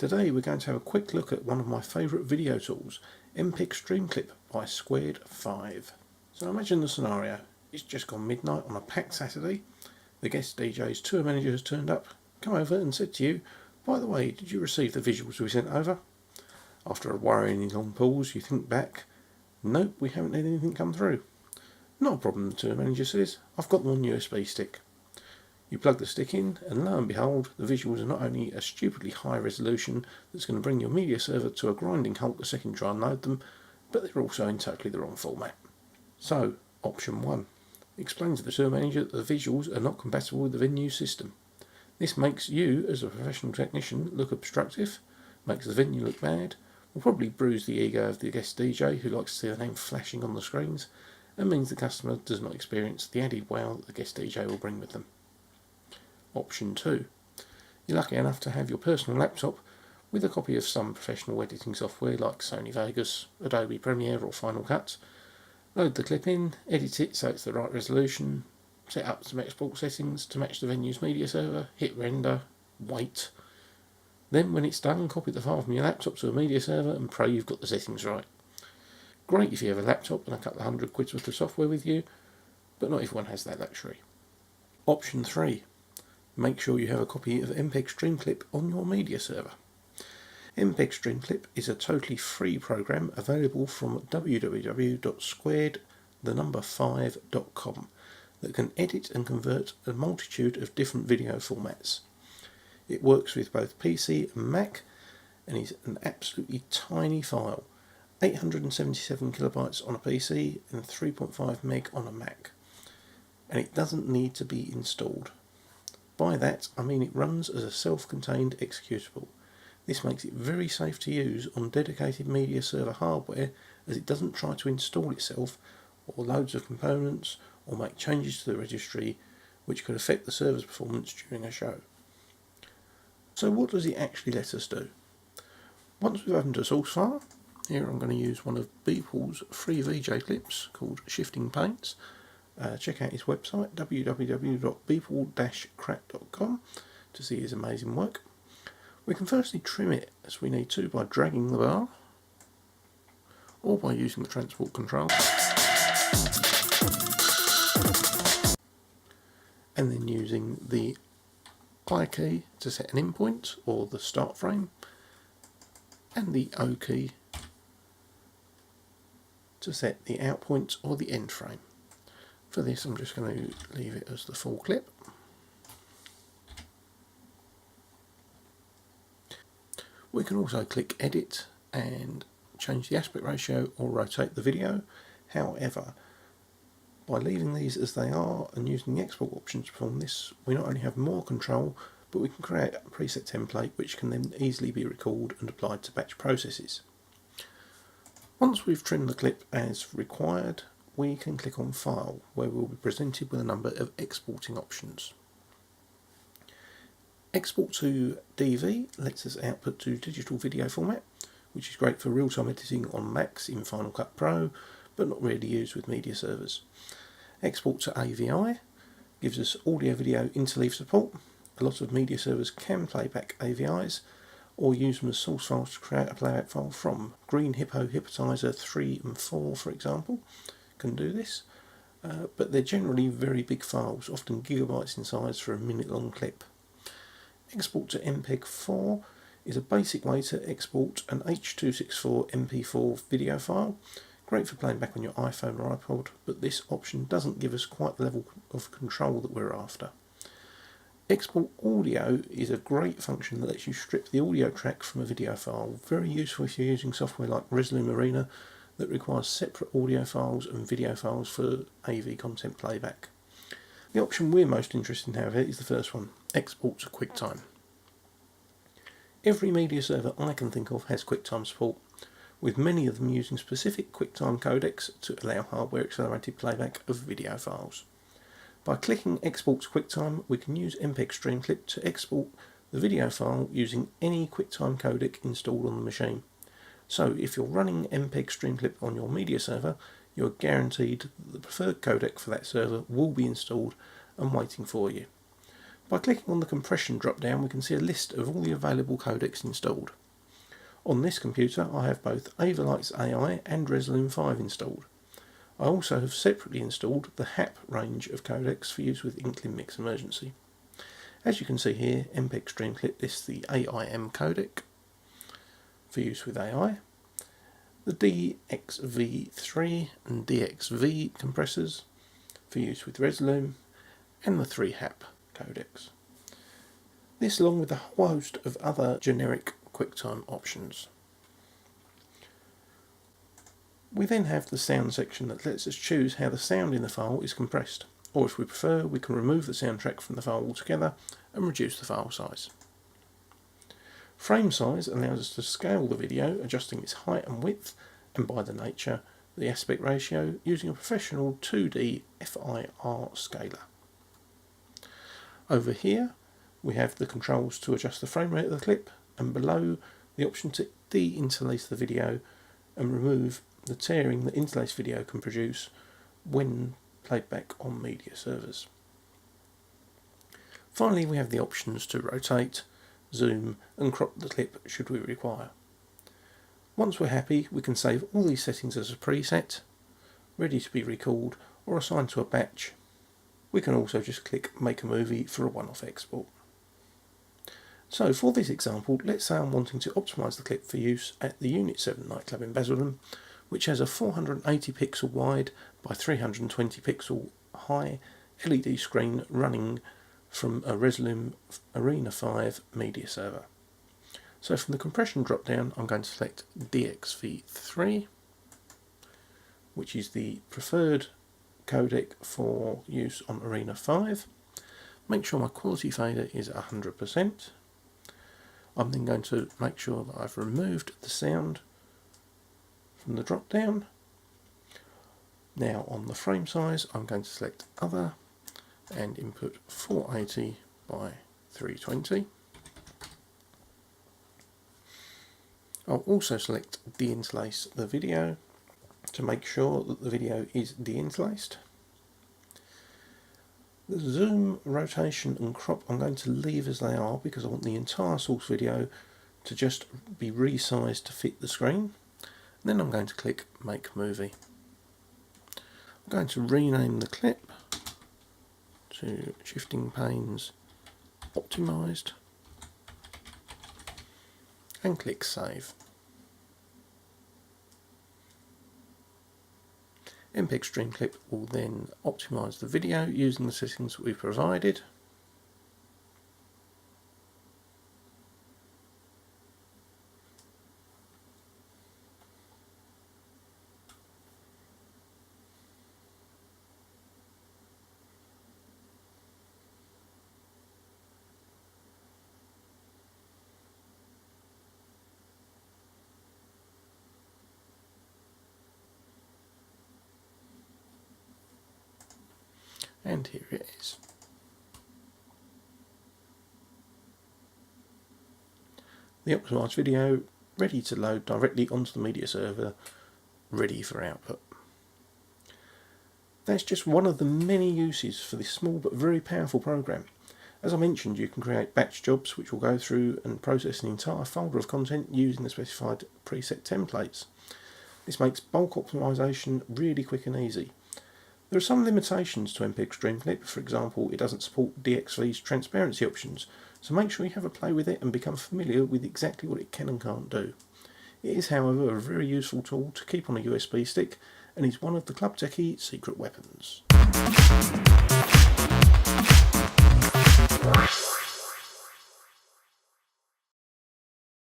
Today we're going to have a quick look at one of my favourite video tools, MPEG Streamclip by Squared 5. So imagine the scenario. It's just gone midnight on a packed Saturday. The guest DJ's tour manager has turned up, come over and said to you, "By the way, did you receive the visuals we sent over?" After a worryingly long pause, you think back, "Nope, we haven't had anything come through." "Not a problem," the tour manager says, "I've got them on USB stick." You plug the stick in, and lo and behold, the visuals are not only a stupidly high resolution that's going to bring your media server to a grinding halt the second you try and load them, but they're also in totally the wrong format. So, option 1. Explain to the tour manager that the visuals are not compatible with the venue system. This makes you, as a professional technician, look obstructive, makes the venue look bad, will probably bruise the ego of the guest DJ who likes to see the name flashing on the screens, and means the customer does not experience the added wow that the guest DJ will bring with them. Option 2. You're lucky enough to have your personal laptop with a copy of some professional editing software like Sony Vegas, Adobe Premiere or Final Cut. Load the clip in, edit it so it's the right resolution, set up some export settings to match the venue's media server, hit render, wait. Then when it's done, copy the file from your laptop to a media server and pray you've got the settings right. Great if you have a laptop and a couple of £100 worth of software with you, but not everyone has that luxury. Option 3. Make sure you have a copy of MPEG Streamclip on your media server. MPEG Streamclip is a totally free program available from www.squared5.com that can edit and convert a multitude of different video formats. It works with both PC and Mac and is an absolutely tiny file, 877 kilobytes on a PC and 3.5 meg on a Mac. And it doesn't need to be installed. By that, I mean it runs as a self-contained executable. This makes it very safe to use on dedicated media server hardware, as it doesn't try to install itself or loads of components or make changes to the registry which could affect the server's performance during a show. So what does it actually let us do? Once we've opened a source file, here I'm going to use one of Beeple's free VJ clips called Shifting Paints. Check out his website www.beeple-crap.com to see his amazing work. We can firstly trim it as we need to by dragging the bar or by using the transport control, and then using the I key to set an in point or the start frame and the O key to set the out point or the end frame. For this I'm just going to leave it as the full clip. We can also click edit and change the aspect ratio or rotate the video. However, by leaving these as they are and using the export options to perform this, we not only have more control, but we can create a preset template which can then easily be recalled and applied to batch processes. Once we've trimmed the clip as required, we can click on File, where we'll be presented with a number of exporting options. Export to DV lets us output to digital video format, which is great for real-time editing on Macs in Final Cut Pro, but not really used with media servers. Export to AVI gives us audio-video interleave support. A lot of media servers can play back AVIs, or use them as source files to create a playback file from. Green Hippo Hypnotizer 3 and 4, for example, can do this, but they're generally very big files, often gigabytes in size for a minute-long clip. Export to MPEG 4 is a basic way to export an H.264 MP4 video file. Great for playing back on your iPhone or iPod, but this option doesn't give us quite the level of control that we're after. Export audio is a great function that lets you strip the audio track from a video file. Very useful if you're using software like Resolume Arena that requires separate audio files and video files for AV content playback. The option we're most interested in, however, is the first one, Export to QuickTime. Every media server I can think of has QuickTime support, with many of them using specific QuickTime codecs to allow hardware accelerated playback of video files. By clicking Export to QuickTime, we can use MPEG Streamclip to export the video file using any QuickTime codec installed on the machine. So if you're running MPEG Streamclip on your media server, you're guaranteed that the preferred codec for that server will be installed and waiting for you. By clicking on the compression drop down, we can see a list of all the available codecs installed. On this computer I have both Avilight's AI and Resolume 5 installed. I also have separately installed the HAP range of codecs for use with Inkling Mix Emergency. As you can see here, MPEG Streamclip lists the AIM codec for use with AI, the DXV3 and DXV compressors for use with Resolume, and the 3 HAP codecs. This along with a whole host of other generic QuickTime options. We then have the sound section that lets us choose how the sound in the file is compressed, or if we prefer we can remove the soundtrack from the file altogether and reduce the file size. Frame size allows us to scale the video, adjusting its height and width, and by the nature, the aspect ratio, using a professional 2D FIR scaler. Over here we have the controls to adjust the frame rate of the clip, and below the option to de-interlace the video and remove the tearing that interlace video can produce when played back on media servers. Finally, we have the options to rotate, zoom and crop the clip should we require. Once we're happy, we can save all these settings as a preset, ready to be recalled or assigned to a batch. We can also just click Make a Movie for a one-off export. So for this example, let's say I'm wanting to optimise the clip for use at the Unit 7 nightclub in Basildon, which has a 480 pixel wide by 320 pixel high LED screen running from a Resolume Arena 5 media server. So from the compression drop down I'm going to select DXV3, which is the preferred codec for use on Arena 5. Make sure my quality fader is 100%. I'm then going to make sure that I've removed the sound from the drop down. Now on the frame size I'm going to select Other and input 480 by 320. I'll also select de-interlace the video to make sure that the video is de-interlaced. The zoom, rotation and crop I'm going to leave as they are because I want the entire source video to just be resized to fit the screen. And then I'm going to click Make Movie. I'm going to rename the clip to Shifting Panes Optimised and click Save. MPEG Streamclip will then optimise the video using the settings that we provided. And here it is. The optimised video ready to load directly onto the media server, ready for output. That's just one of the many uses for this small but very powerful program. As I mentioned, you can create batch jobs which will go through and process an entire folder of content using the specified preset templates. This makes bulk optimisation really quick and easy. There are some limitations to MPEG Streamclip. For example, it doesn't support DXV's transparency options, so make sure you have a play with it and become familiar with exactly what it can and can't do. It is, however, a very useful tool to keep on a USB stick and is one of the Club Techie secret weapons.